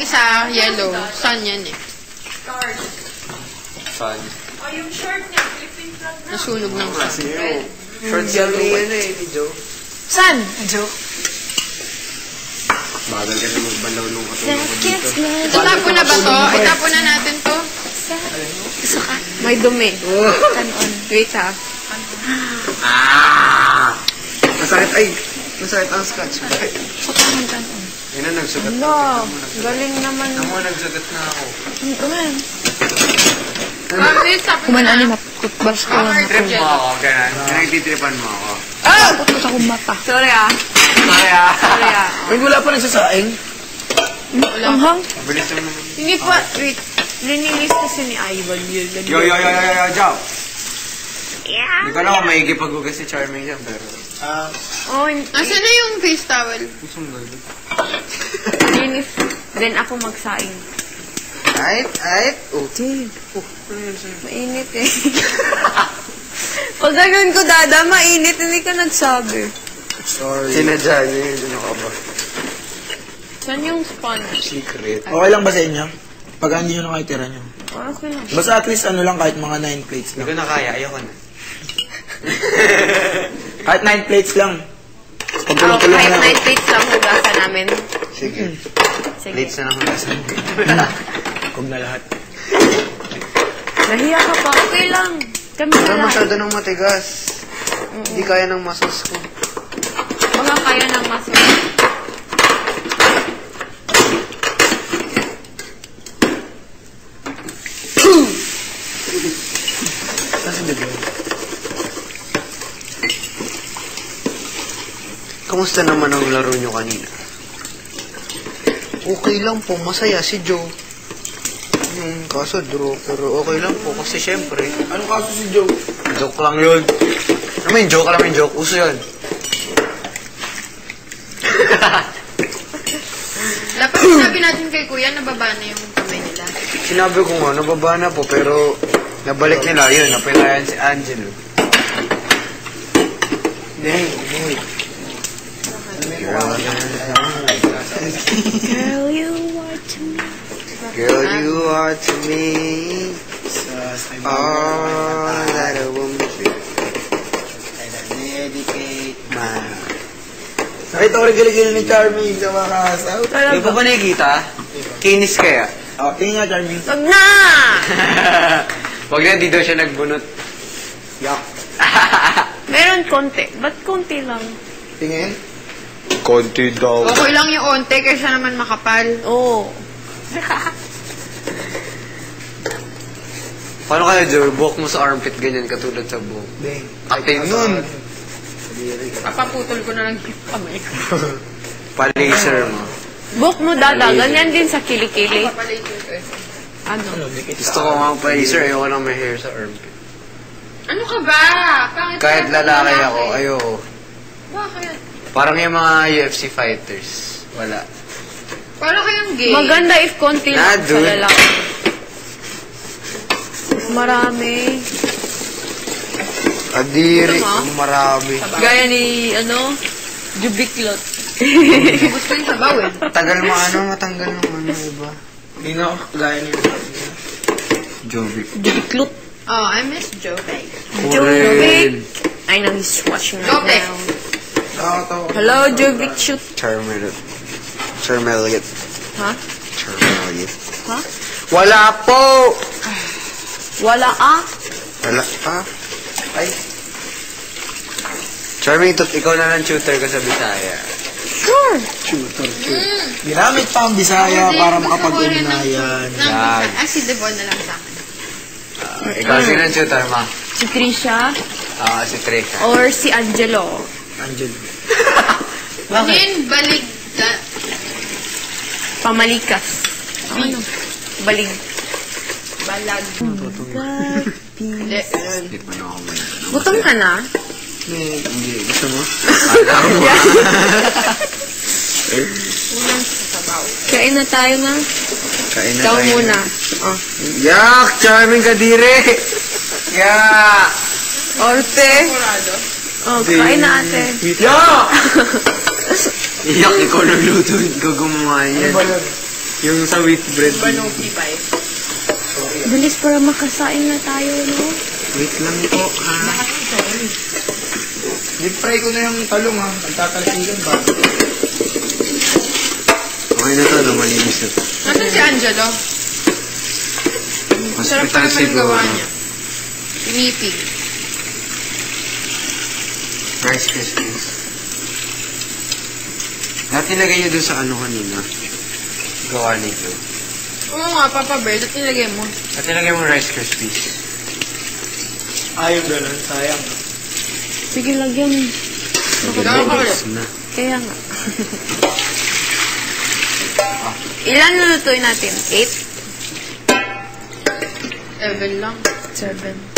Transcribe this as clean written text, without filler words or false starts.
isa, yellow. Sun yan eh. Sun. Oh, yung short niya, Philippine flag na. Nasunog ng sun. Short yellow yan eh, ni Joe. San? Joe? Bagal ka na magbalaw nung katulong ko dito. Itapo na ba to? Itapo na natin to. Gusto ka? May dumi. Kanon. Wait ha. Masakit ay. Masakit ang scotch. Kanon. Yun na, nagsugat na. No, galing naman. Ako, nagsugat na ako. Kuman. Kuman Ano na, kutbars ko lang. Trip mo ako, ganun. Nagtitripan mo ako. Putot akong mata. Sorry ah. Sorry ah. Sorry ah. Ay, wala pa rin sa saing. Ang hang. Bilis naman. Hindi pa, wait. Linilis kasi ni Ivan yun. Yo, Joe. Hindi ko alam kung may ikipag-ugas si Charming yan, pero... Oh, asan na yung face towel? Pusong gagawin. Linis. Then ako magsaing. Ay. Oh. Dave. Mainit eh. Pag gagawin ko, Dada, mainit. Hindi ka nagsabi. Sorry. Sinadya niya yun. Ano ka ba? Saan yung sponge? Secret. Okay lang ba sa inyo? Pag hindi nyo nakitira nyo. Oh, okay lang. Basta at least ano lang, kahit mga 9 plates Hindi lang. ko na kaya. Ayoko na. Kahit 9 plates lang. Oh, Pagkulong-kulong kahit na. night plates lang hugasan namin. Sige. Sige. Plates na lang hugasan. Huwag na lahat. Nahiya ka pa. Okay lang. Kami na Pero lang. masyado ng matigas. Hindi kaya ng muscles ko. Mga kaya ng muscle. Kasi diba? Kamusta naman ang laro nyo kanina? Okay lang po, masaya si Joe. Yung kaso draw, pero okay lang po kasi syempre. Anong kaso si Joe? Joke lang yun. Alam mo yung joke? Uso yun. Dapat sinabi natin kay Kuya, nababa na yung kamay nila. Sinabi ko nga, nababa na po, pero nabalik nila yun. Napilayan si Angelo. Dang. Girl, you are to me. Girl, you are to me all that a woman should. Dedicate. Man. Nakita ko rin giligil ni Charming sa mga kasaw. Di ba nakikita? Kinis kaya? Oh, tingin nga Charming. Wag na! Wag na, di daw siya nagbunot. Yak. Meron konti. Ba't konti lang? Tingin? Konti daw. Okay lang yung onte kaysa naman makapal. Oo. Paano kaya, Joe? Buhok mo sa armpit ganyan, katulad sa buhok. Dang. Atin nun. Papaputol ko na lang yung kamay ko. Pa-laser mo. Book mo, Dada. Ganyan din sa kilikili. Ano? Gusto ko nga pa-laser. Ayoko lang may hair sa armpit. Ano ka ba? Pangit Kahit ka lalaki lalaki. ako, ayoko. Bakit? Parang yung mga UFC fighters. Wala. Para kayang gay. Maganda if konti lang sa dude. lalaki. Marami. Adiri. Ito mo? Ang marami. Gaya ni, Jubiklot. Gusto yung sabaw eh. Tagal mo matanggal ng iba. Hindi na ako gaya niyo. Jovic. Jubiklot. Oh, I miss Jovic. Jovic. I know he's watching right Jovic. Ah, now. Nakakatawa. Hello, Jovic shoot. Charmeliot. Ha? Charmeliot. Ha? Wala po! Wala ah. Wala pa. Ay. Charming, ikaw na lang tutor ko sa Bisaya. Sure. Shooter. Ginamit pa ang Bisaya para makapag-ugnayan. Si Devon na lang sa akin. Ikaw sino ang tutor mo? Si Trisha Si Trisha. or si Angelo. Angel. Bakit? Balig. Pamalikas. Ano? Balig. Balag. Hindi. Hindi pa na ako may... Gutom ka na? Hindi. Gusto mo? Unang sasabaw. Kain na tayo na. Kain na Ikaw tayo. muna. Oh. Yak! Charming Kadire! Yak! Orte. Oh, kain na ate. Yak! Yak, ikaw nagluto. Ikaw gumawa yan. Ano ba yun? Yung sa wheat bread. Banoki pa eh. Bilis para makasain na tayo, no? Wait lang po, ha? Deep fry ko na yung talong ha. Nagtatalsikan ba? Okay na to, no? Malinis na to. Nasaan si Angelo? Sarap pa Hospital naman yung siguro. gawa niya. Pinipig. Rice Krispies. Lahat nilagay niyo doon sa ano kanina. Gawa nito. Oo nga, Papa Bear. At nilagay mo. At nilagay mo Rice Krispies. Ayaw ganun, sayang. Sige, lagyan. Gawa ka ulit. Na. Kaya nga. Ilan lulutuin natin? 8? 7 lang. 7.